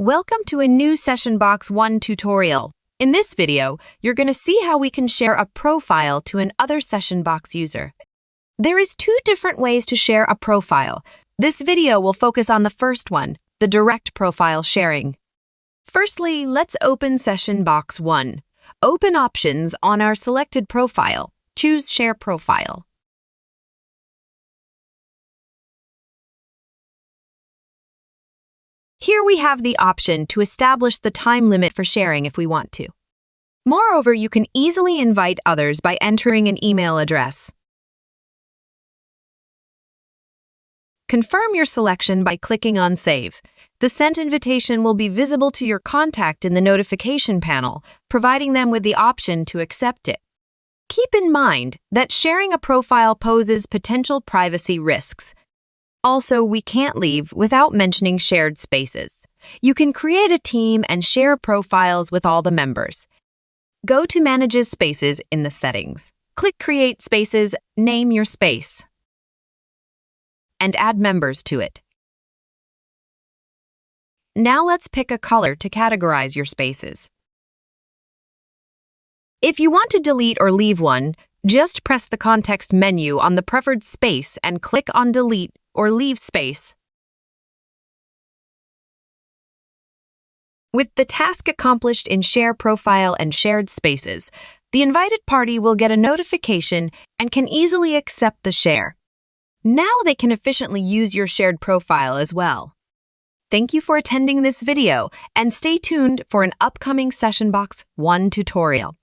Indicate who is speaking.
Speaker 1: Welcome to a new SessionBox 1 tutorial. In this video, you're going to see how we can share a profile to another SessionBox user. There is two different ways to share a profile. This video will focus on the first one, the direct profile sharing. Firstly, let's open SessionBox 1. Open Options on our selected profile. Choose Share Profile. Here we have the option to establish the time limit for sharing if we want to. Moreover, you can easily invite others by entering an email address. Confirm your selection by clicking on Save. The sent invitation will be visible to your contact in the notification panel, providing them with the option to accept it. Keep in mind that sharing a profile poses potential privacy risks. Also, we can't leave without mentioning shared spaces. You can create a team and share profiles with all the members. Go to Manage Spaces in the settings. Click Create Spaces, name your space, and add members to it. Now let's pick a color to categorize your spaces. If you want to delete or leave one, just press the context menu on the preferred space and click on Delete or Leave Space. With the task accomplished in Share Profile and Shared Spaces, the invited party will get a notification and can easily accept the share. Now they can efficiently use your shared profile as well. Thank you for attending this video and stay tuned for an upcoming SessionBox 1 tutorial.